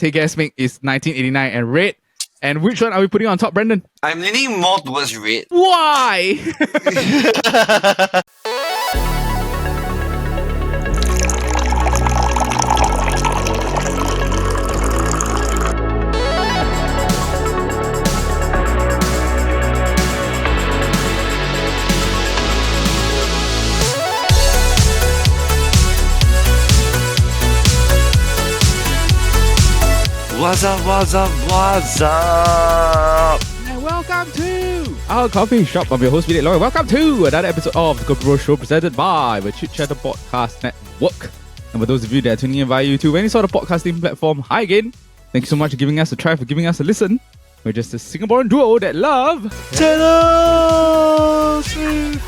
Take Gas Make is 1989 and Red. And which one are we putting on top, Brendan? I'm leaning more towards Red. Why? What's up, what's up, what's up? And welcome to our coffee shop. I'm your host, Chit. Welcome to another episode of the KopiBros show presented by the Chit Podcast Network. And for those of you that are tuning in via YouTube, any sort of podcasting platform, hi again. Thank you so much for giving us a try, for giving us a listen. We're just a Singaporean duo that love Taylor Swift.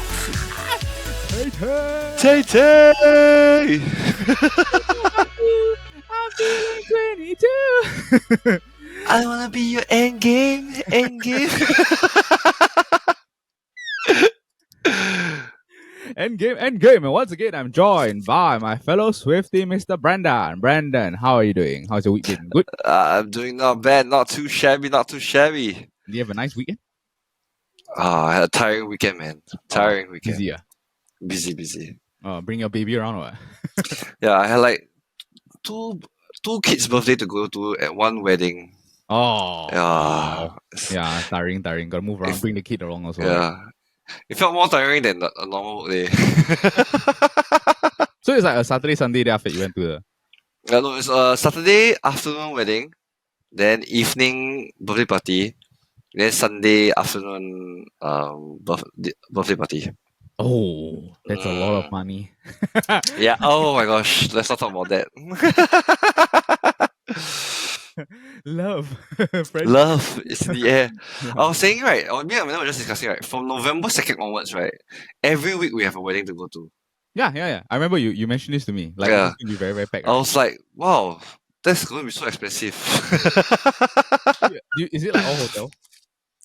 Tay. I'm feeling 22. I wanna be your endgame. Endgame. And once again, I'm joined by my fellow Swiftie, Mr. Brendan. Brendan, how are you doing? How's your week been? Good? I'm doing not bad, not too shabby. Do you have a nice weekend? I had a tiring weekend, man. Tiring weekend. Busy, yeah? Busy. Bring your baby around or what? Yeah, I had like two kids' birthday to go to at one wedding. Oh. Yeah. Yeah, tiring. Gotta move around, bring the kid along as well. Yeah. It felt more tiring than a normal day. So it's like a Saturday, Sunday day after you went to the... No, it's a Saturday afternoon wedding, then evening birthday party, then Sunday afternoon birthday party. Oh, that's a lot of money. Yeah, oh my gosh, let's not talk about that. Love. Love is in the air. I was saying, right, me and Amanda were just discussing, right, from November 2nd onwards, right, every week we have a wedding to go to. Yeah. I remember you mentioned this to me. Like, Yeah. it's going to be very, very packed. I was like, wow, that's going to be so expensive. Is it like all hotel?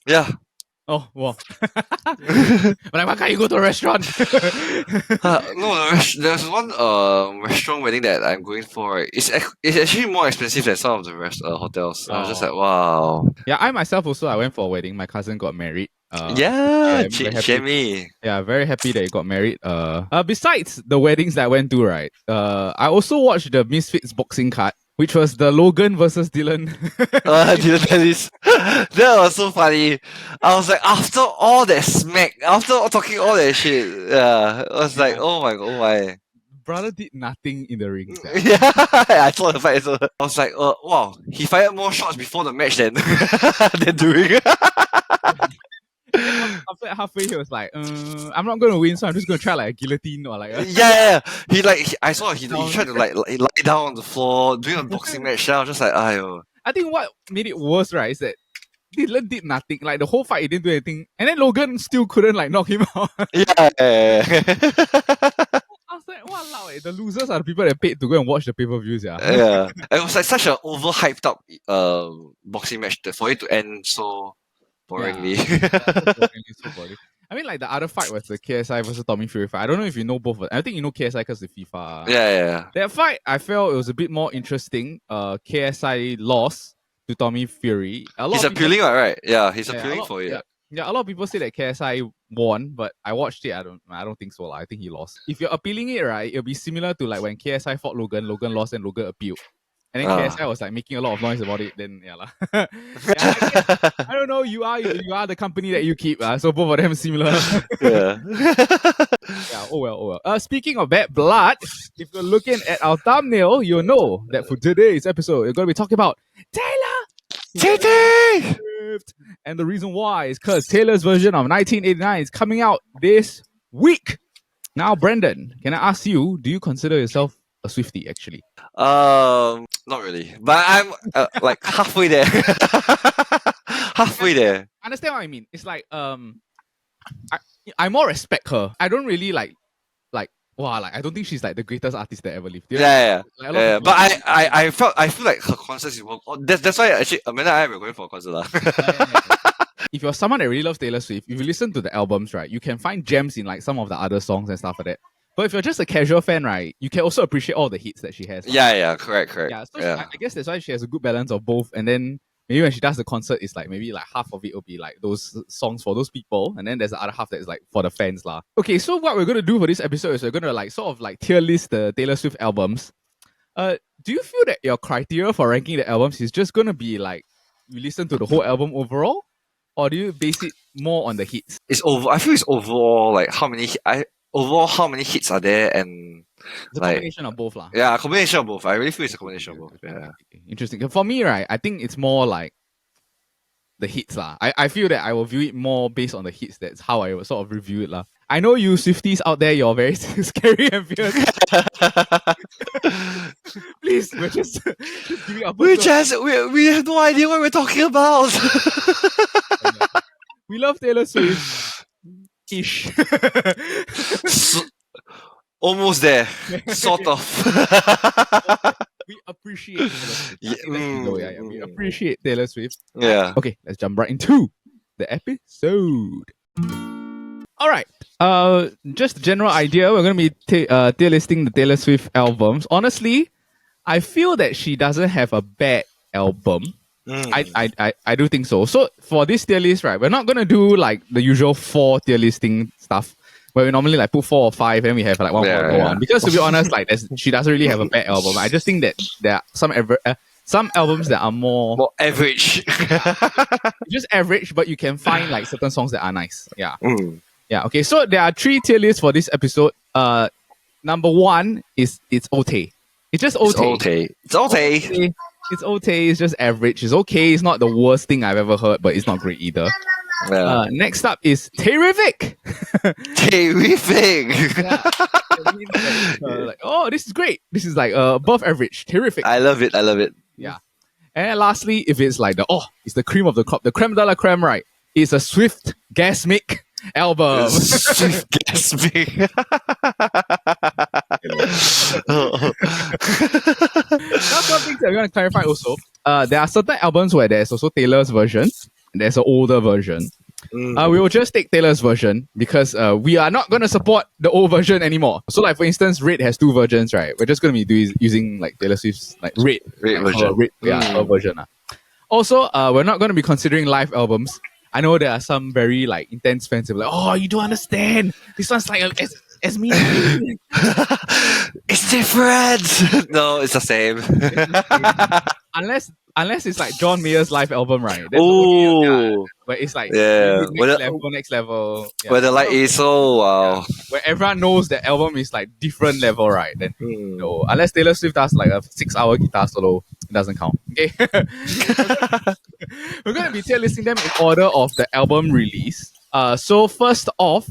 Yeah. Oh, wow. But why can't you go to a restaurant? No, there's one restaurant wedding that I'm going for. Right? It's actually more expensive than some of the hotels. I was just like, wow. Yeah, I myself also, I went for a wedding. My cousin got married. Jamie. Yeah, very happy that he got married. Besides the weddings that I went to, right? I also watched the Misfits boxing card, which was the Logan versus Dylan. Dylan Ellis. That was so funny. I was like, after all that smack, after talking all that shit, yeah, I was like, oh my. Brother did nothing in the ring. Yeah, I saw the fight. So I was like, wow, he fired more shots before the match than during. After halfway, he was like, I'm not going to win, so I'm just going to try like a guillotine or like... Yeah. I saw he tried to like lie down on the floor doing a boxing match. I was just like, ayo. I think what made it worse, right, is that Dylan did nothing. Like the whole fight, he didn't do anything. And then Logan still couldn't like knock him out. Yeah. I was like, wow, the losers are the people that paid to go and watch the pay-per-views, yeah. Yeah. It was like such an overhyped up boxing match for it to end so boringly. So boring. I mean, like the other fight was the KSI versus Tommy Fury fight. I don't know if you know both. I think you know KSI because of FIFA. Yeah. That fight, I felt it was a bit more interesting. KSI lost to Tommy Fury. He's appealing, right? Yeah, he's appealing for it. Yeah, a lot of people say that KSI won, but I watched it. I don't think so. I think he lost. If you're appealing it, right, it'll be similar to like when KSI fought Logan lost and Logan appealed. And then KSI was like making a lot of noise about it. Then I don't know. You are the company that you keep. So both of them similar. Yeah. Yeah. Oh well. Speaking of bad blood, if you're looking at our thumbnail, you'll know that for today's episode, we're going to be talking about Taylor Swift. And the reason why is because Taylor's version of 1989 is coming out this week. Now, Brendan, can I ask you? Do you consider yourself a Swiftie actually? Not really, but I'm like halfway there. I understand what I mean. It's like I more respect her. I don't really like I don't think she's like the greatest artist that ever lived. Yeah. But I feel like her concerts is more. That's why actually Amanda and I were going for a concert. If you're someone that really loves Taylor Swift, if you listen to the albums, right, you can find gems in like some of the other songs and stuff like that. But if you're just a casual fan, right, you can also appreciate all the hits that she has. Yeah, correct. Yeah, so Yeah. I guess that's why she has a good balance of both. And then maybe when she does the concert, it's like maybe like half of it will be like those songs for those people, and then there's the other half that is like for the fans lah. Okay, so what we're gonna do for this episode is we're gonna like sort of like tier list the Taylor Swift albums. Do you feel that your criteria for ranking the albums is just gonna be like you listen to the whole album overall, or do you base it more on the hits? I feel it's overall like how many hits are there, and It's a like combination of both lah. yeah, a combination of both. I really feel it's a combination of both. Yeah. Interesting. For me, right, I think it's more like the hits lah. I feel that I will view it more based on the hits. That's how I will sort of review it lah. I know you Swifties out there, you're very scary and fierce. Please, we're just giving up. We have no idea what we're talking about. We love Taylor Swift. Ish. Almost there. Sort of. We appreciate Taylor Swift. We appreciate Taylor Swift. Yeah. Okay, let's jump right into the episode. All right. Just a general idea. We're gonna be tier listing the Taylor Swift albums. Honestly, I feel that she doesn't have a bad album. I do think so. So for this tier list, right, we're not gonna do like the usual 4 tier listing stuff where we normally like put 4 or 5 and we have like one more one. Because to be honest, like she doesn't really have a bad album. I just think that there are some albums that are more average. Just average, but you can find like certain songs that are nice. Yeah. Yeah. Okay. So there are 3 tier lists for this episode. Number 1 is it's okay. It's just okay. It's okay. It's okay. It's just average. It's okay. It's not the worst thing I've ever heard, but it's not great either. Yeah. Next up is terrific. Terrific. Like, oh, this is great. This is like above average. Terrific. I love it. Yeah. And lastly, if it's like it's the cream of the crop, the creme de la creme, right? It's a Swift Gasmic album. Swift Gasmic. Now, some things that we want to clarify also. There are certain albums where there's also Taylor's version, and there's an older version. We will just take Taylor's version because we are not going to support the old version anymore. So, like for instance, Red has 2 versions, right? We're just going to be using like Taylor Swift's like Red version. Her version. Also, we're not going to be considering live albums. I know there are some very like intense fans who are like, oh, you don't understand. This one's like as me. It's different. No, it's the same. Unless it's like John Mayer's live album, right? Oh, where it's like next level. Yeah. Where the light is so wow. Yeah. Where everyone knows the album is like different level, right? Then no, unless Taylor Swift does like a 6-hour guitar solo, it doesn't count. Okay. We're gonna be tier listing them in order of the album release. So first off,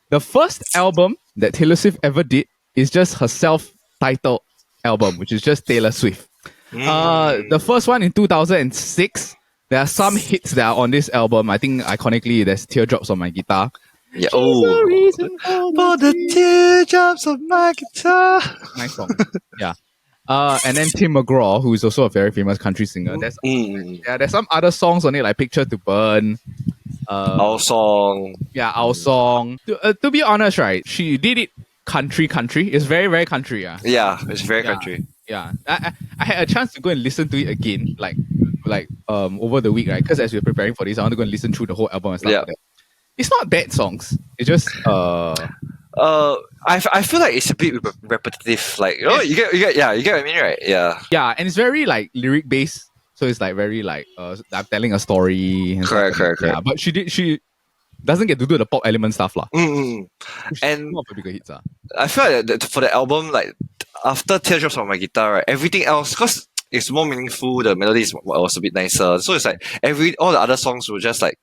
the first album that Taylor Swift ever did is just her self-titled album, which is just Taylor Swift. The first one in 2006. There are some hits that are on this album. I think iconically there's Teardrops on My Guitar. Yeah. Oh, for the teardrops of my guitar. Nice song. Yeah. And then Tim McGraw, who is also a very famous country singer. There's some other songs on it like Picture to Burn. Our Song. Yeah, Our Song. To be honest, right, she did it country. It's very, very country. Yeah, it's very country. Yeah. I had a chance to go and listen to it again, like over the week, right? Because as we were preparing for this, I want to go and listen through the whole album and stuff like that. It's not bad songs. It's just I feel like it's a bit repetitive. Like you get what I mean, right? Yeah. Yeah, and it's very like lyric based. So it's like very like I'm telling a story. And correct. Yeah, but she doesn't get to do the pop element stuff lah. And not a bigger hits. I feel like for the album, like after Teardrops on My Guitar, right, everything else, because it's more meaningful, the melody was a bit nicer. So it's like all the other songs were just like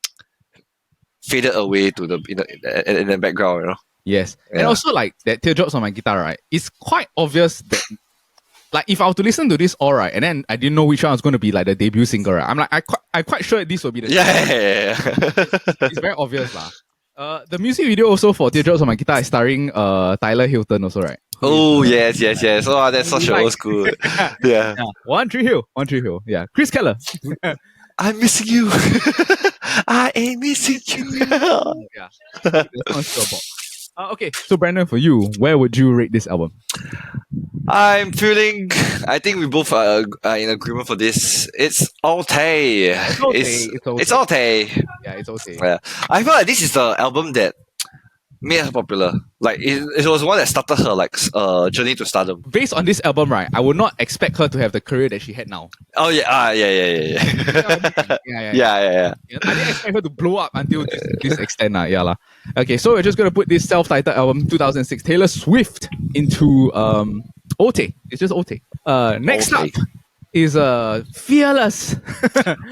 faded away to in the background, you know. Yes, and also like that Teardrops on My Guitar, right? It's quite obvious that. Like if I were to listen to this all right, and then I didn't know which one was going to be like the debut single, right? I'm like, I'm quite sure this will be the It's very obvious lah. The music video also for Teardrops on My Guitar is starring Tyler Hilton also, right? Oh yes. Oh, that's such an old school. Yeah. One Tree Hill. Yeah. Chris Keller. I'm missing you. I ain't missing you. Yeah. That's not sure about. Okay, so Brandon, for you, where would you rate this album? I think we both are in agreement for this. It's okay. It's okay. It's It's okay. okay. Yeah, it's okay. Yeah. I feel like this is the album that made her popular. Like it was one that started her like journey to stardom. Based on this album, right, I would not expect her to have the career that she had now. Oh yeah, yeah. Yeah. Yeah. I didn't expect her to blow up until this extent. Yeah, lah. Okay, so we're just gonna put this self-titled album 2006 Taylor Swift into OT. It's just OT. Next Okay. up is Fearless.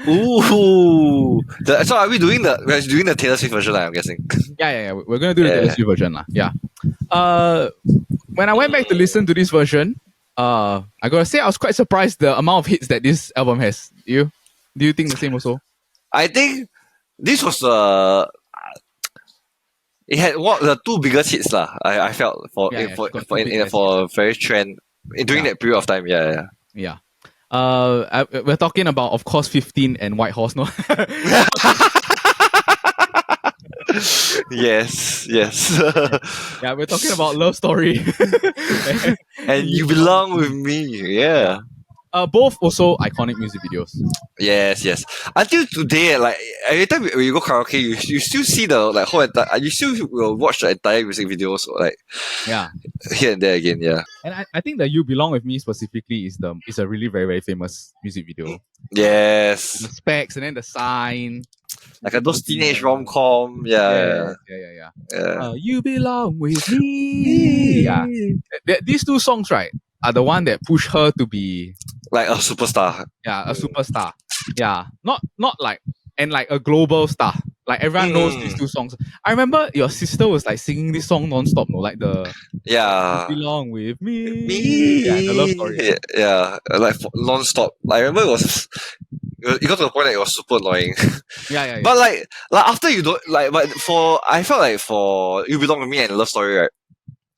Ooh. So are we're doing the Taylor Swift version, I'm guessing. Yeah. We're gonna do the Taylor Swift version, lah. Yeah. When I went back to listen to this version, I gotta say I was quite surprised the amount of hits that this album has. Do you think the same also? I think this was it had the two biggest hits lah. I felt for very trend during that period of time. Yeah. Yeah. We're talking about, of course, 15 and White Horse, no? Yes. Yeah, we're talking about Love Story. And You Belong With Me. Yeah. Both also iconic music videos. Yes. Until today, like every time when you go karaoke, you still see the like whole entire. You still will watch the entire music videos, like here and there again. Yeah. And I think that You Belong With Me specifically is a really very, very famous music video. Yes. The specs and then the sign. Like those teenage rom-com. Yeah. You Belong With Me. Yeah. These two songs, right, are the one that push her to be like a superstar. Yeah, a superstar. Yeah. Not like a global star. Like everyone knows these two songs. I remember your sister was like singing this song non-stop, no? Like the You Belong With Me. Yeah, the Love Story. Yeah. Like non-stop. I remember it got to the point that it was super annoying. Yeah. But like after you don't like, but I felt like for You Belong With Me and Love Story, right?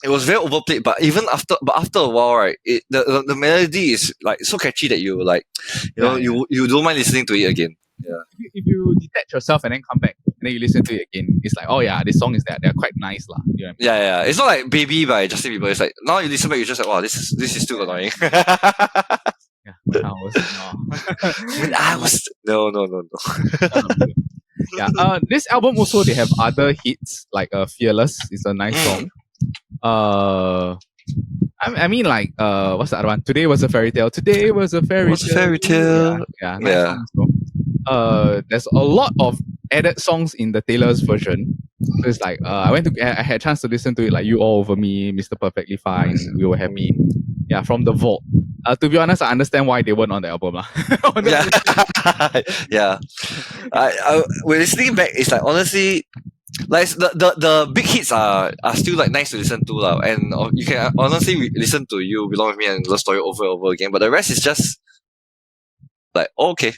It was very overplayed, but after a while, right? The melody is like so catchy that you like, you don't mind listening to it again. Yeah. If you detach yourself and then come back and then you listen to it again, it's like, oh yeah, this song is that they're quite nice, lah. You know what I mean? Yeah. It's not like Baby by Justin Bieber. It's like now you listen back, you're just like, wow, this is still annoying. Yeah, when I was no. Yeah. This album also they have other hits like Fearless is a nice song. I mean like what's the other one? Today Was a Fairy Tale. Today was a fairy tale. Yeah, nice song also. There's a lot of added songs in the Taylor's version. So it's like I had a chance to listen to it, like You All Over Me, Mr. Perfectly Fine, We Were Happy. Yeah, from the vault. To be honest, I understand why they weren't on the album. Yeah. When listening back, it's like honestly, like the big hits are still like nice to listen to lah, and you can honestly listen to You Belong With Me and Love Story over and over again. But the rest is just like okay.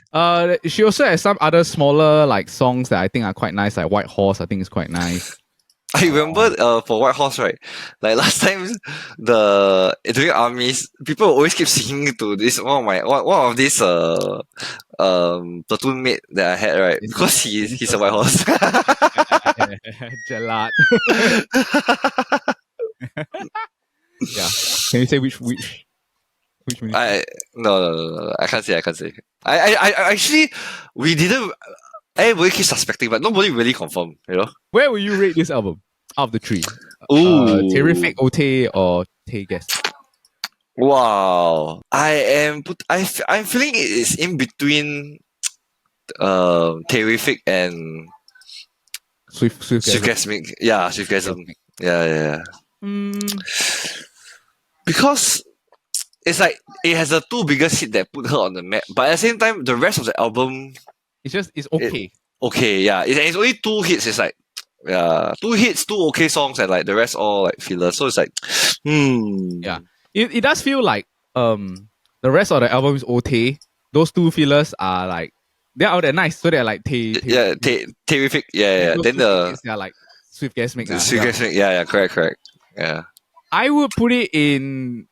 She also has some other smaller like songs that I think are quite nice, like White Horse. I think is quite nice. I remember for White Horse, right? Like last time, during armies, people always keep singing to this one of these platoon mate that I had, right? Because he's a White Horse. Gelat. Yeah. Can you say which ministry? No. I can't say. I actually we didn't. Everybody keeps suspecting, but nobody really confirmed, you know? Where will you rate this album out of the three? Terrific, Ote, or Tay Guess? Wow. I'm feeling it is in between Terrific and Swiftgasmic. Yeah, Swiftgasm. Yeah. Because it's like it has the two biggest hits that put her on the map, but at the same time, the rest of the album it's okay. Okay, yeah. It's only two hits. It's like, yeah, 2 hits, 2 okay songs, and like the rest all like fillers. So it's like, Yeah, it does feel like the rest of the album is okay. Those 2 fillers are like they're nice, so they're like terrific. Yeah. Then they're like Swiftgasmic. Swiftgasmic. Yeah. Correct. Yeah. I would put it in.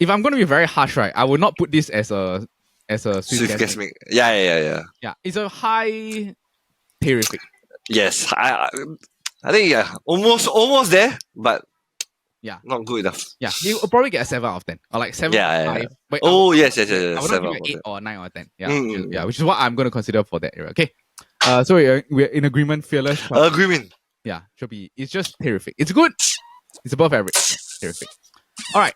If I'm going to be very harsh, right, I would not put this as a Swiftgasmic. Yeah. Yeah, it's a high terrific. Yes, I think almost there, but Yeah. not good enough. Yeah, you will probably get a 7 out of 10 or like 7 Yeah, out of yeah, 5. yeah. But Oh, yes, I would not 7 give out it of 8 10. or 9 or 10. Yeah, Mm. which is what I'm going to consider for that area. Okay. So we're in agreement. Fearless. Agreement. Yeah, should be. It's just terrific. It's good. It's above average. Yeah, terrific. All right.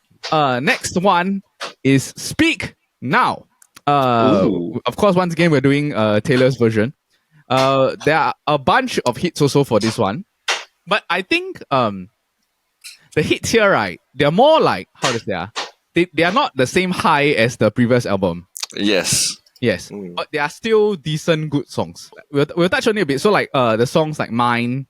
Next one is Speak Now. Ooh. Of course, once again we're doing Taylor's version. There are a bunch of hits also for this one, but I think the hits here, right? They're more like how to say they are not the same high as the previous album. Yes. Yes, but they are still decent, good songs. We'll touch on it a bit. So like the songs like Mine,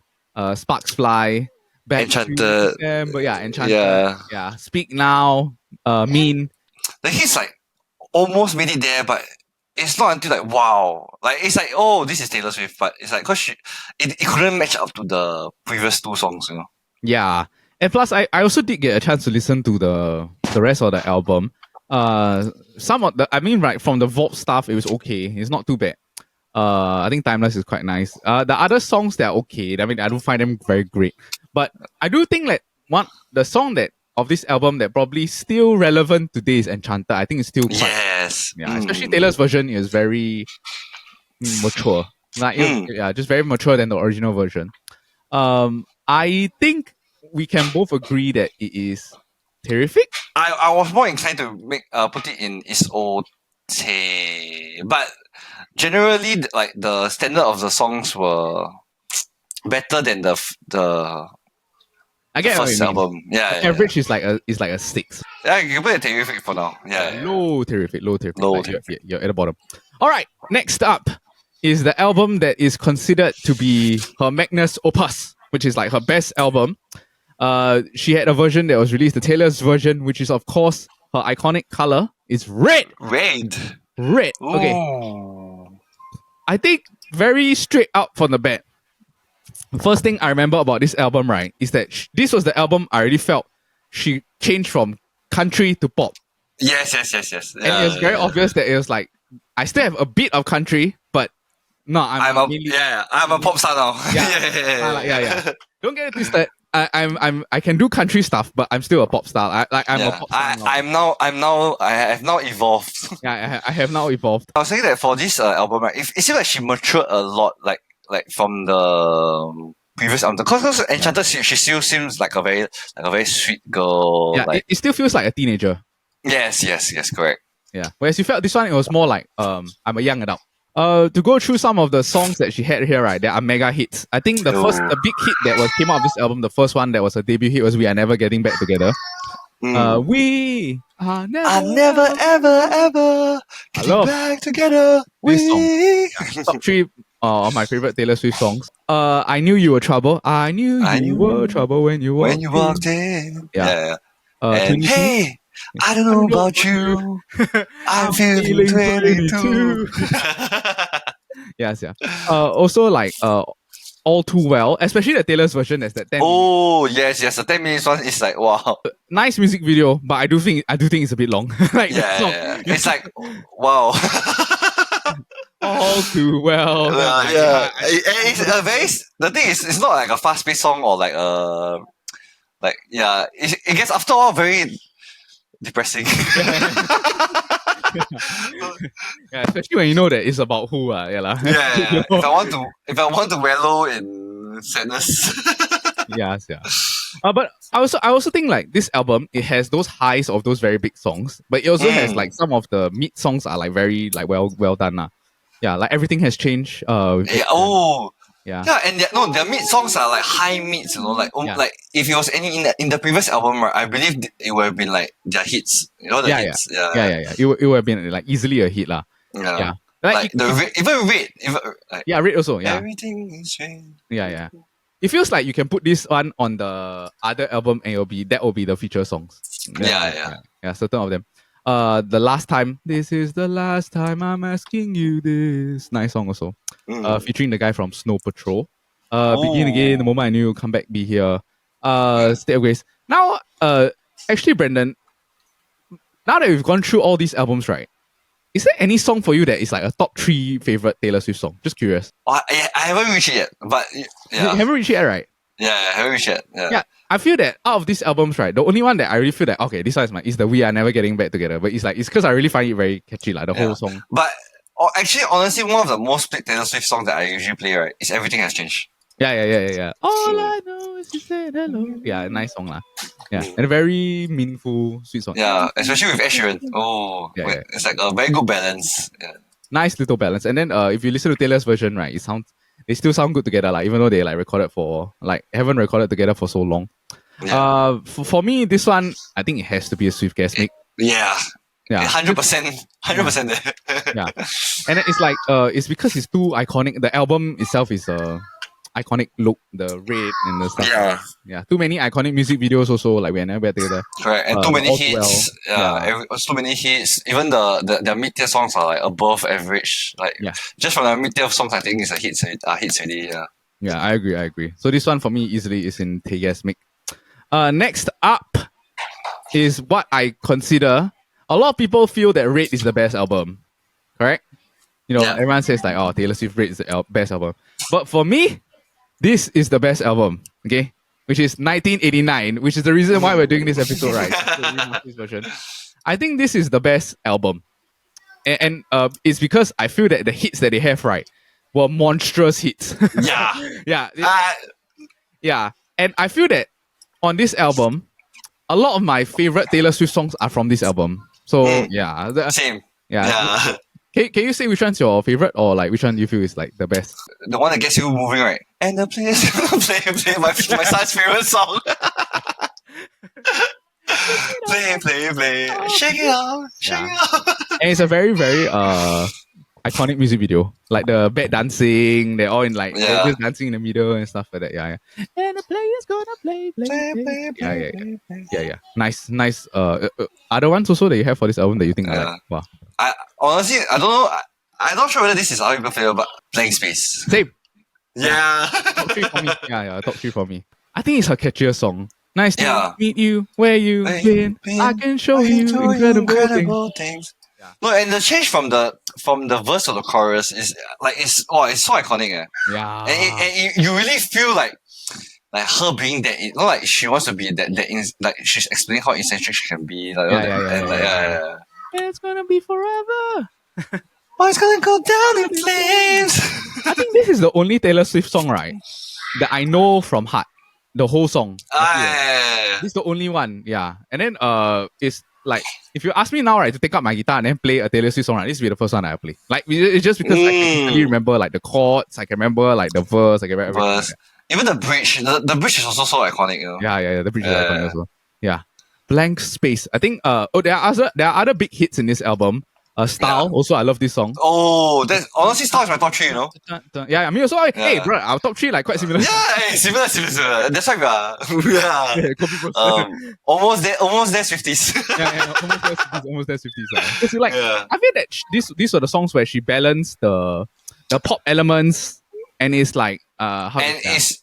Sparks Fly, Back Enchanted. to December, yeah, Enchanted, Yeah. yeah, Speak Now, Mean. The hits like almost made it there, but it's not until like wow. Like it's like, oh, this is Taylor Swift, but it's like because it couldn't match up to the previous two songs, you know. Yeah, and plus I also did get a chance to listen to the rest of the album. Some of the right from the Vault stuff, it was okay. It's not too bad. I think Timeless is quite nice. The other songs, they're okay. I mean, I don't find them very great, but I do think that the song that of this album that probably still relevant today is Enchanted. I think it's still quite, Yes. yeah, especially Taylor's version is very mature. Like yeah, just very mature than the original version. I think we can both agree that it is terrific. I was more inclined to put it in its own but generally like the standard of the songs were better than the I get what first you mean. album. Yeah, Average is like a 6. Yeah, you can put it terrific for now. Yeah. Low terrific. Low Like, terrific. you're at the bottom. All right, next up is the album that is considered to be her magnus opus, which is like her best album. She had a version that was released, the Taylor's version, which is of course her iconic color is red. Red. Okay. Ooh. I think very straight out from the bat. First thing I remember about this album, right, is that this was the album I already felt she changed from country to pop. Yes. And it was very obvious that it was like, I still have a bit of country, but no, I'm a pop star now. Yeah. Don't get it twisted. I can do country stuff, but I'm still a pop star. I'm a pop star now. I have now evolved. Yeah, I have now evolved. I was saying that for this album, right, it seems like she matured a lot, like from the previous album. Because Enchanted, she still seems like a very sweet girl. Yeah, like, it still feels like a teenager. Yes, correct. Yeah. Whereas you felt this one, it was more like I'm a young adult. To go through some of the songs that she had here, right, there are mega hits. I think the big hit that came out of this album, the first one that was a debut hit was "We Are Never Getting Back Together." We are never ever getting back together. This song, top 3 of my favorite Taylor Swift songs. I Knew You Were Trouble. I knew you were trouble when you walked in. Yeah. And hey, I don't know about you. I'm feeling 22. Yes. Also like All Too Well, especially the Taylor's version. That's that 10 yes. The 10 minutes one is like wow. Nice music video, but I do think it's a bit long. Like yeah. It's like wow. All Too Well. It's a very. The thing is, it's not like a fast-paced song or like it gets after all very depressing. Yeah, especially when you know that it's about who, Yeah. If I want to wallow in sadness. Yes. But I also think like this album, it has those highs of those very big songs, but it also has like some of the mid songs are like very like well done. Yeah, like Everything Has Changed. Yeah, and their mid songs are like high mids, you know, like like if it was any in the previous album, right, I believe it would have been like their hits, you know, hits. Yeah. It would have been like easily a hit, lah. Yeah. Like even Red, Red also. Yeah, Everything is changed. Yeah. It feels like you can put this one on the other album and that will be the feature songs. Yeah, certain of them. The Last Time. This is the last time I'm asking you this. Nice song also. Featuring the guy from Snow Patrol. Begin Again, The Moment I Knew You'd Come Back, Be Here. State of Grace. Now, actually, Brandon, now that we've gone through all these albums, right? Is there any song for you that is like a top 3 favorite Taylor Swift song? Just curious. I haven't reached it yet, but You haven't reached it yet, right? Yeah, Heavy Shit. Yeah. Yeah, I feel that out of these albums, right, the only one that I really feel that okay, this one is the We Are Never Getting Back Together. But it's because I really find it very catchy, like the whole song. But actually, honestly, one of the most played Taylor Swift songs that I usually play, right, is Everything Has Changed. Yeah. All I know is you said hello. Yeah, nice song lah. Yeah, and a very meaningful, sweet song. Yeah, especially with Ed Sheeran. Oh, Yeah. it's like a very good balance. Yeah. Nice little balance. And then if you listen to Taylor's version, right, they still sound good together, like even though they haven't recorded together for so long. Yeah. For me, this one, I think it has to be a Swift guest mix. Yeah. Yeah. 100% there. Yeah. And it's like it's because it's too iconic. The album itself is iconic look, the red and the stuff. Yeah. Too many iconic music videos also, like We Are Never Back Together. Correct. And too many All hits. Well. Too many hits. Even the mid-tier songs are like above average. Like just from the mid-tier songs, I think it's hits already. Yeah. Yeah, I agree. So this one for me easily is in Tegas mix. Next up is what I consider. A lot of people feel that Red is the best album. Correct? Everyone says like, oh, Taylor Swift Red is the best album. But for me, this is the best album, okay? Which is 1989, which is the reason why we're doing this episode, right? This version. I think this is the best album. And it's because I feel that the hits that they have, right, were monstrous hits. Yeah. Yeah. And I feel that on this album, a lot of my favorite Taylor Swift songs are from this album. So, Same. Yeah. Can you say which one's your favorite, or like which one do you feel is like the best? The one that gets you moving, right? And the place play my son's favorite song. play. Shake it out. And it's a very, very iconic music video. Like the bed dancing, they're all in like they're just dancing in the middle and stuff like that. Yeah. And the player's gonna play. Yeah. Nice. Other ones also that you have for this album that you think are like, wow. I honestly, I don't know. I'm not sure whether this is other people's favorite, but Blank Space. Same. Yeah. Top 3 for me. Yeah, top 3 for me. I think it's her catchiest song. Nice to meet you where you've been. I can show you incredible things. Yeah. No, and the change from the verse to the chorus is like it's so iconic. Yeah. And you really feel like her being that, not like she wants to be that like she's explaining how eccentric she can be. Like, it's gonna be forever. It's gonna go down in flames. I think this is the only Taylor Swift song, right, that I know from heart. The whole song. This is the only one. Yeah. And then it's like, if you ask me now, right, to take up my guitar and then play a Taylor Swift song, right, this will be the first one that I play. Like, it's just because I can really remember like the chords, I can remember like the verse, I can remember everything. Even the bridge. The bridge is also so iconic. Yeah. The bridge is iconic also. Yeah. Blank Space. I think there are other big hits in this album. Style. Also, I love this song. Oh, that's honestly Style is my top 3, Yeah, I mean also hey bro, our top 3 like quite similar. Yeah, similar. That's why we are KopiBros. almost there 50s. Yeah, almost there 50s. Because like I feel that these are the songs where she balanced the pop elements and it's like it's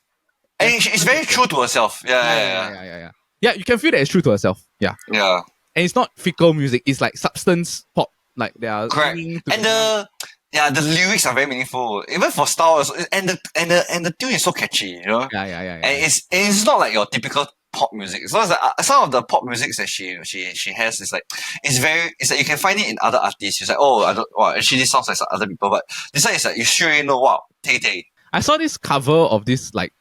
very true to herself. Yeah, you can feel that it's true to herself. Yeah. And it's not fickle music, it's like substance pop. Like they are correct. And the lyrics are very meaningful. Even for Style also, and the tune is so catchy, Yeah. And it's not like your typical pop music. It's not like some of the pop music that she has is like it's like you can find it in other artists. It's like actually this sounds like some other people, but this one is like you sure know Tay. I saw this cover of this like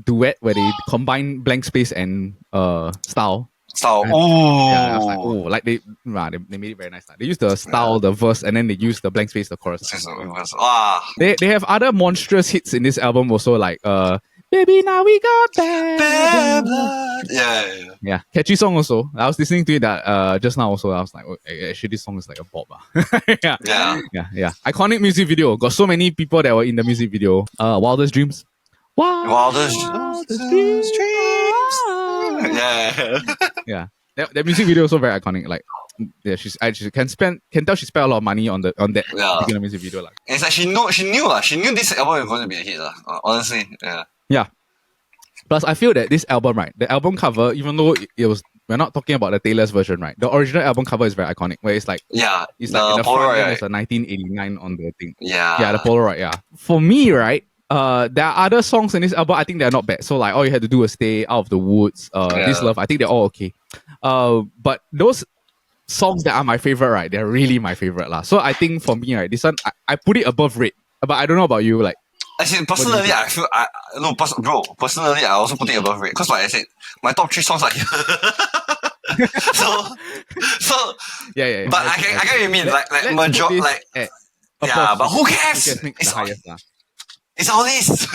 duet where they combine Blank Space and Style. Style. Yeah, I was like, they made it very nice. They used the Style, the verse, and then they used the Blank Space, the chorus. They have other monstrous hits in this album also, like Baby Now We Got Bad Blood. Yeah. Catchy song also. I was listening to it just now also. I was like, actually this song is like a bop. Yeah. Iconic music video. Got so many people that were in the music video. Wildest Dreams. Wildest Dreams. Yeah. That music video is also very iconic. Like, yeah, she can tell she spent a lot of money on that particular music video. Like, it's like she knew this album was going to be a hit. Honestly, yeah. Plus, I feel that this album, right, the album cover, even though it was, we're not talking about the Taylor's version, right? The original album cover is very iconic, where it's like, it's like in the Polaroid, front, there's a 1989 on the thing. Yeah, the Polaroid. Yeah. For me, right, there are other songs in this album. I think they're not bad. So like, All You Had to Do Was Stay, Out of the Woods, This Love. I think they're all okay. But those songs that are my favorite, right? They're really my favorite lah. So I think for me, right, this one I put it above Red. But I don't know about you. Like, Actually, personally, I feel bro. Personally, I also put it above Red because, like I said, my top 3 songs are here. so yeah. But I get what you mean. Like major, like yeah. But who cares? It's the highest lah. It's all this.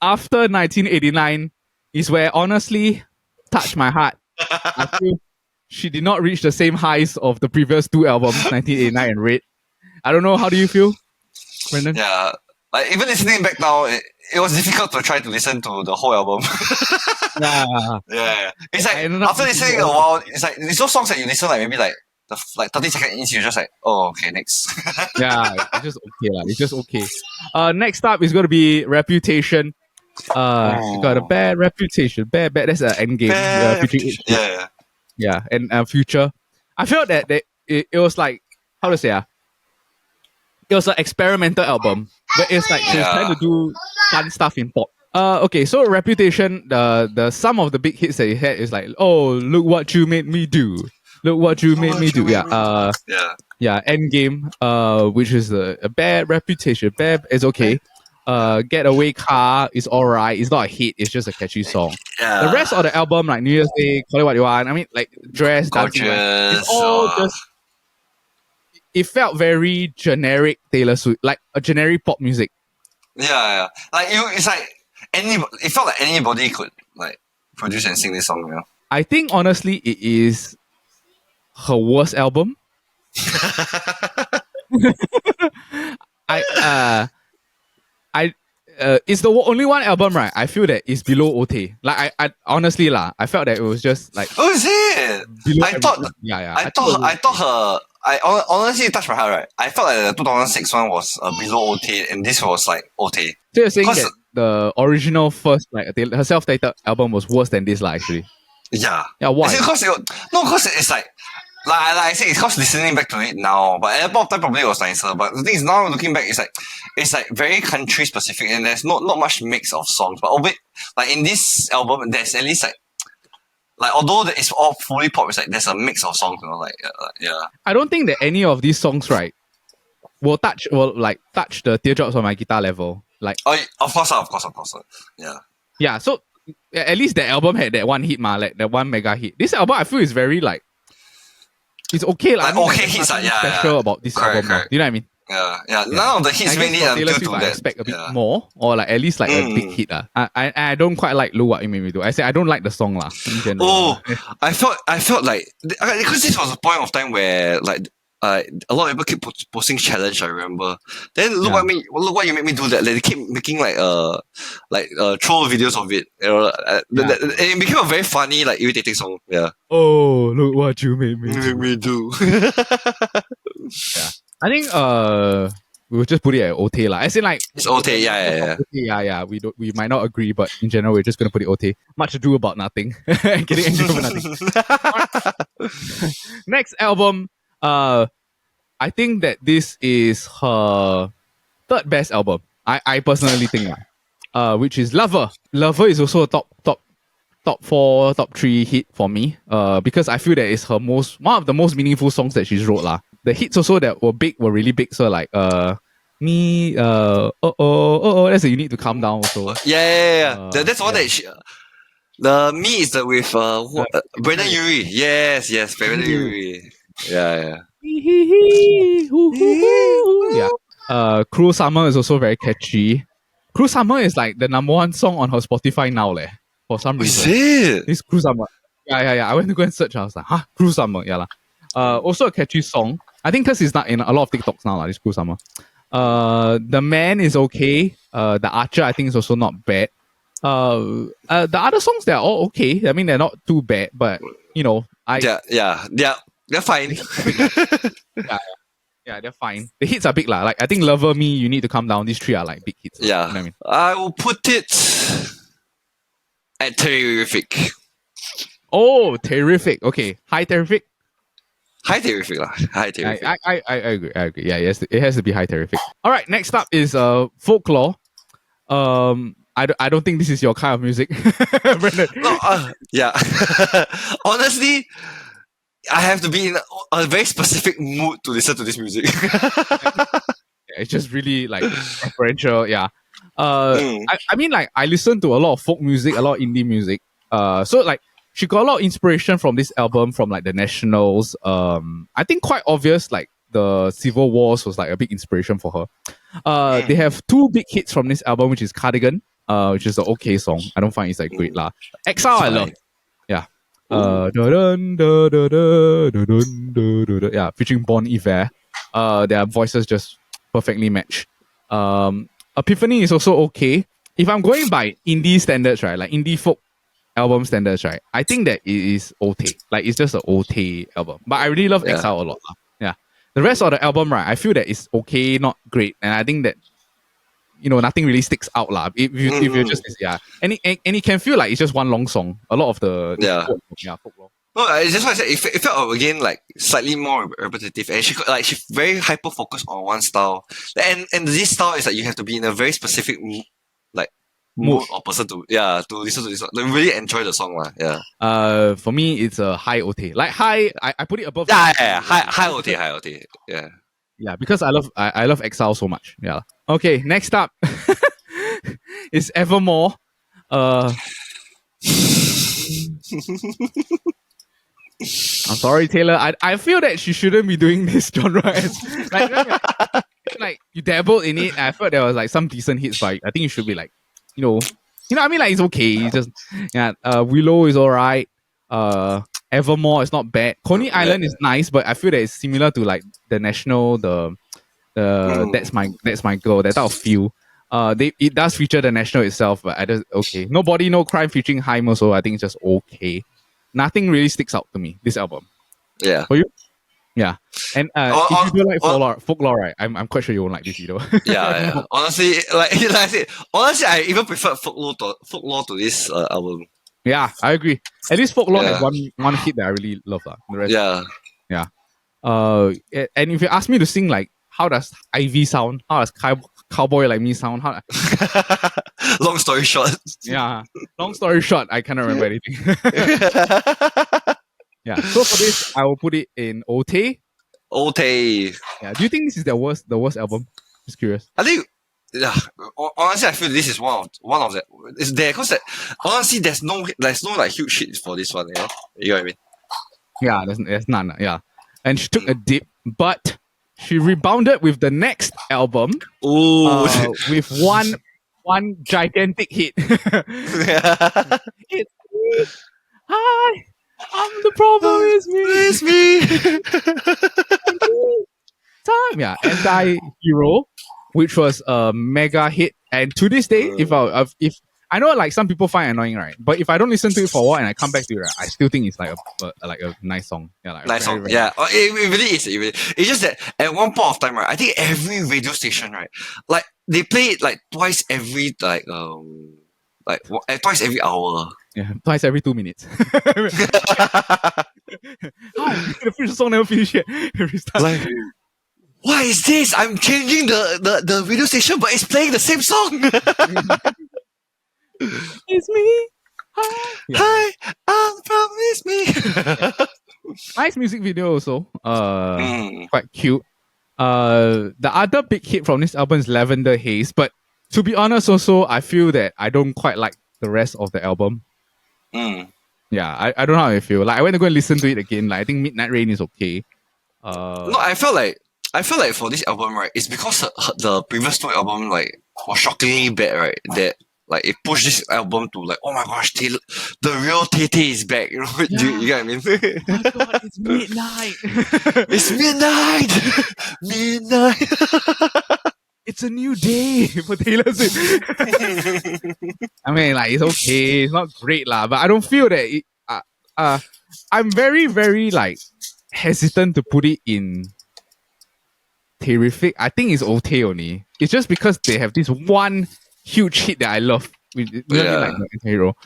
After 1989 is where honestly touched my heart. I feel she did not reach the same highs of the previous 2 albums, 1989 and Red. I don't know. How do you feel, Brendan? Yeah. Like even listening back now, it was difficult to try to listen to the whole album. Yeah. It's like after listening a while, it's like it's those songs that you listen like maybe like 30 seconds in, you're just like, oh, okay, next. Yeah, it's just okay lah. It's just okay. Next up is going to be Reputation. You got a bad reputation. Bad. That's an Endgame. Yeah, and Future. I felt that it was like, how to say it was an experimental album, but it's like she was trying to do fun stuff in pop. Okay, so Reputation, the some of the big hits that it had is like, oh, look what you made me do. Look what you made me do. Yeah. Endgame, which is a bad reputation. Bad is okay. Getaway Car is alright. It's not a hit. It's just a catchy song. Yeah. The rest of the album, like New Year's Day, Call It What You Want. I mean, like Dress, Dancing, it's all just. It felt very generic Taylor Swift, like a generic pop music. Yeah. Like it's like it felt like anybody could like produce and sing this song. You know. I think honestly, it is her worst album. It's the only one album, right? I feel that it's below OT. Like I honestly I felt that it was just like. Oh, is it? I thought her. I honestly touched my heart, right? I felt like the 2006 one was below OT, and this was like OT. So you're saying that the original first, like her self-titled album was worse than this, actually? Yeah. Yeah. Why? Because it's like I say, it's because listening back to it now, but at that point of time probably it was nicer. But the thing is, now looking back, it's like very country specific, and there's not much mix of songs. But like in this album, there's at least like although it's all fully pop, it's like there's a mix of songs, you know, yeah. I don't think that any of these songs, right, will touch the Teardrops on My Guitar level. Like, of course, yeah. Yeah, so at least the album had that one hit, like that one mega hit. This album, I feel, is very like it's okay, like okay hits, special about this album. Correct. You know what I mean? Yeah. None of the hits mainly Taylor due Swift, to I that. expect a bit more, or like at least like a big hit. I don't quite like Look What You Made Me Do. I say I don't like the song lah. Oh, I felt like because this was a point of time where like a lot of people keep posting challenge. I remember. Then look what you made me do. That they keep making like troll videos of it. You know, it became a very funny, like irritating song. Yeah. Oh, look what you made me do. Yeah. I think we'll just put it at OT lah. As in like it's OT, yeah. We might not agree, but in general we're just gonna put it OT. Much ado about nothing. Getting angry over nothing. Next album, I think that this is her third best album. I personally think which is Lover. Lover is also a top 4, top 3 hit for me. Because I feel that it's her one of the most meaningful songs that she's wrote lah. The hits also that were really big. So like me, that's a You Need to Calm Down also. Yeah. That's one that she. The Me is the with Brendan Urie. Yes, Brendan Urie. Yeah. Yeah. Cruel Summer is also very catchy. Cruel Summer is like the #1 song on her Spotify now, for some reason. Is it? It's Cruel Summer. Yeah. I went to go and search. I was like, Cruel Summer. Yeah lah. Also a catchy song. I think because it's not in a lot of TikToks now, this Cruel Summer. The Man is okay. The Archer, I think, is also not bad. The other songs, they're all okay. I mean, they're not too bad, but you know, they're fine. Yeah, they're fine. The hits are big lah. Like I think Lover, Me, You Need to Calm Down. These 3 are like big hits. Yeah, you know what I mean? I will put it at Terrific. Oh, Terrific. Okay, Hi Terrific. high terrific lah. High terrific. I agree. I agree. Yeah, yes, it has to be high terrific. All right, next up is folklore. I don't think this is your kind of music, Brendan. No, yeah. Honestly, I have to be in a very specific mood to listen to this music. It's just really like referential. Yeah. Mm. I mean, like, I listen to a lot of folk music, a lot of indie music. So like she got a lot of inspiration from this album, from like the Nationals. I think quite obvious, like the Civil Wars was like a big inspiration for her. They have two big hits from this album, which is Cardigan, which is the okay song. I don't find it's like great lah. Exile, I love. Yeah. Yeah, featuring Bon Iver. Their voices just perfectly match. Epiphany is also okay. If I'm going by indie standards, right, like indie folk album standards, right, I think that it is okay. Like, it's just an okay album. But I really love Exile a lot. Yeah. The rest of the album, right, I feel that it's okay, not great. And I think that, you know, nothing really sticks out lah. If you're just, and it can feel like it's just one long song. A lot of the folklore. No, it's just what I said. It felt again like slightly more repetitive, and she very hyper focused on one style. And this style is like you have to be in a very specific mood or person to listen to this song. Like, really enjoy the song lah. Yeah. For me, it's a high OT. Like high, I put it above. High OT. Yeah. Yeah, because I love Exile so much. Yeah. Okay, next up is Evermore. I'm sorry, Taylor. I feel that she shouldn't be doing this genre. Like you dabbled in it. I felt there was like some decent hits, but I think you should be like, you know what I mean? Like, it's okay. It's just Willow is alright. Evermore is not bad. Coney Island is nice, but I feel that it's similar to like the National, the That's My Girl, that type of feel. It does feature the National itself, but I just okay. Nobody No Crime featuring Haim also. I think it's just okay. Nothing really sticks out to me this album. Yeah. For you? Yeah. And if you do like folklore, right, I'm quite sure you won't like this either. Yeah. Honestly, like I said, I even prefer folklore to this album. Yeah, I agree. At least folklore has one hit that I really love. The rest, yeah. And if you ask me to sing, like, how does Ivy sound? How does Cowboy Like Me sound? Long story short. Yeah. Long story short, I cannot remember anything. Yeah. So for this, I will put it in Ote. Yeah. Do you think this is the worst album? Just curious. I think. Yeah, honestly, I feel this is one of the. It's there because honestly, there's no like huge hit for this one. You know what I mean? Yeah, there's none. Yeah, and she took a dip, but she rebounded with the next album. With one gigantic hit. It's hi, the problem is me. Time, yeah, Anti-Hero, which was a mega hit, and to this day, if I know, like, some people find it annoying, right? But if I don't listen to it for a while and I come back to it, right, I still think it's like a nice song. Yeah, like nice song. Yeah, it really is. It's just that at one point of time, right, I think every radio station, right, like they play it like twice every twice every hour. Yeah, twice every 2 minutes. The first song never finished yet. Like, what is this? I'm changing the radio station, but it's playing the same song. It's me. Hi, promise me. Nice music video also. Quite cute. The other big hit from this album is Lavender Haze, but to be honest, also I feel that I don't quite like the rest of the album. Yeah, I don't know how I feel. Like, I went to go and listen to it again. Like, I think Midnight Rain is okay. No, I felt like for this album, right, it's because the previous two album like was shockingly bad, right? That like it pushed this album to like, oh my gosh, the real Tay is back. You know, you get what I mean? Oh my god, it's midnight. It's midnight. It's a new day for Taylor Swift. I mean, like, it's okay. It's not great lah, but I don't feel that I'm very, very like hesitant to put it in terrific. I think it's okay only. It's just because they have this one huge hit that I love. Like the Hero.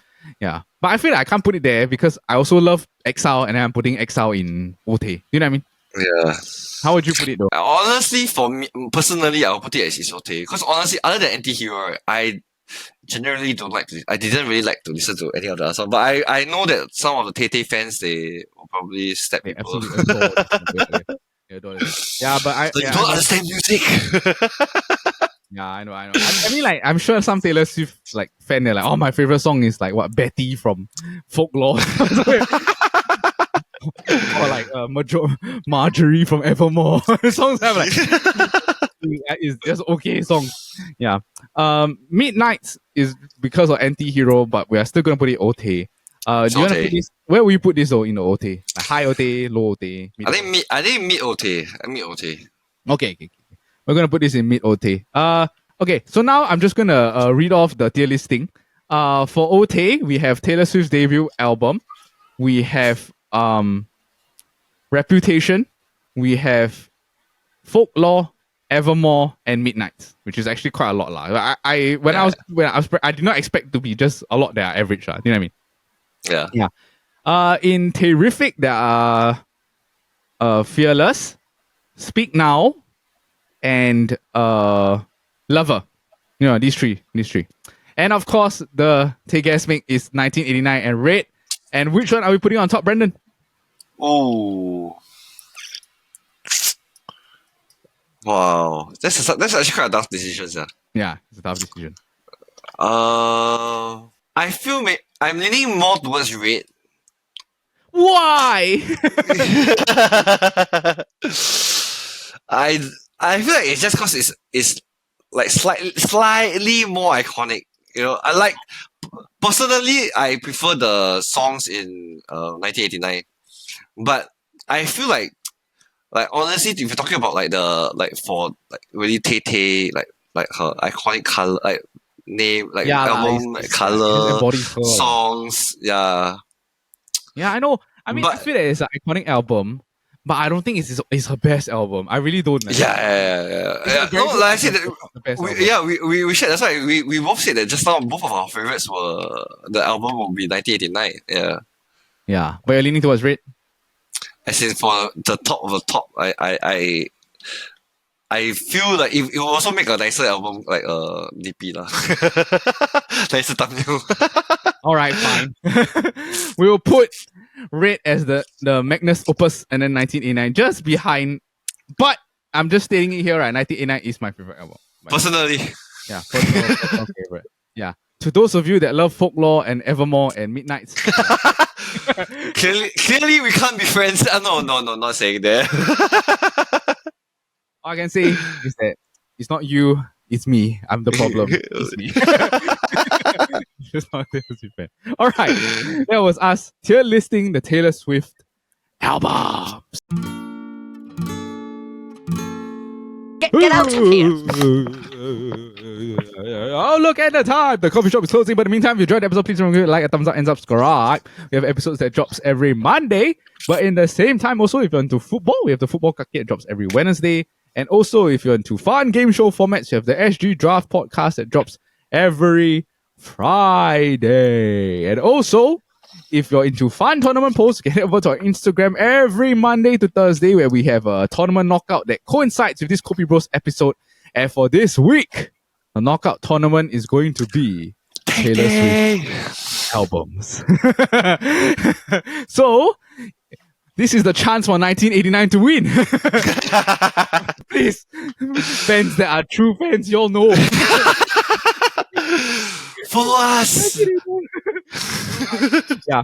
Yeah. But I feel like I can't put it there because I also love Exile, and then I'm putting Exile in OT. You know what I mean? Yeah. How would you put it though? Honestly, for me personally, I'll put it as Isote. Because honestly, other than Anti-Hero, right, I generally don't like to. I didn't really like to listen to any of the other songs. But I know that some of the Tay fans they will probably stab They people. absolutely adore this song. They adore it. Yeah, but So you I don't know. understand music. Yeah, I know. I mean, like, I'm sure some Taylor Swift like fan, they're like, oh, my favorite song is like what Betty from Folklore, or like Marjorie from Evermore. Songs have like is just okay songs. Yeah. Midnights is because of Anti-Hero, but we are still gonna put it OT. Do you want to put this? Where will you put this though in the OT? Like high OT, low OT, mid OT? I think mid OT. Mid OT. Okay. We're gonna put this in mid OT. Okay. So now I'm just gonna read off the tier listing. For OT, we have Taylor Swift's debut album. We have Reputation. We have Folklore, Evermore, and Midnights, which is actually quite a lot, lah. I did not expect to be just a lot that are average, lah. You know what I mean? Yeah. In Terrific, there are Fearless, Speak Now, and Lover. You know, these three. And of course, the Take Gas Make is 1989 and Red. And which one are we putting on top, Brendan? Oh. Wow. That's actually quite a tough decision, sir. Yeah, it's a tough decision. I feel I'm leaning more towards Red. Why? I feel like it's just because it's like slightly more iconic. You know, personally I prefer the songs in 1989, but I feel like honestly, if you're talking about for really Tay like her iconic color name album color songs, yeah. Yeah, I know. I mean, I feel that it's an iconic album, but I don't think it's her best album. I really don't. Yeah. No, like I said, we shared. That's why we both said that just now. Both of our favorites were the album will be 1989. Yeah. Yeah, but you're leaning towards Red. As in for the top of the top, I feel like it will also make a nicer album, like DP lah. Nicer thumbnail. All right, fine. We will put Red as the Magnus Opus and then 1989 just behind. But I'm just stating it here, right? 1989 is my favorite album. Personally. Yeah, personal favorite. Yeah. To those of you that love Folklore and Evermore and Midnights. Clearly we can't be friends. No, not saying that. All I can say is that it's not you, it's me. I'm the problem. It's me. Just not Taylor Swift fan. All right, that was us tier listing the Taylor Swift albums. Get out of here. Oh, look at the time. The coffee shop is closing. But in the meantime, if you enjoyed the episode, please remember to like, a thumbs up, and subscribe. We have episodes that drops every Monday. But in the same time, also, if you're into football, we have the Football Kaki that drops every Wednesday. And also, if you're into fun game show formats, you have the SG Draft podcast that drops every Friday. And also, if you're into fun tournament posts, get over to our Instagram every Monday to Thursday where we have a tournament knockout that coincides with this KopiBros episode. And for this week, the knockout tournament is going to be Taylor Swift albums. So, this is the chance for 1989 to win. Please, fans that are true fans, you all know. Follow us. Yeah.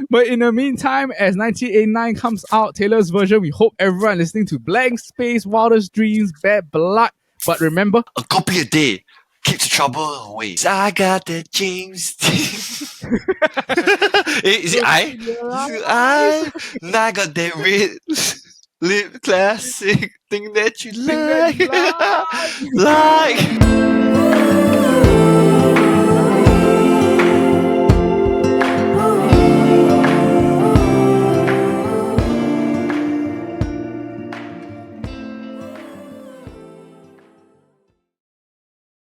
But in the meantime, as 1989 comes out, Taylor's version, we hope everyone listening to Blank Space, Wildest Dreams, Bad Blood. But remember, a copy a day keeps trouble away. I got the James. Is it I? I got that red lip classic thing that you like.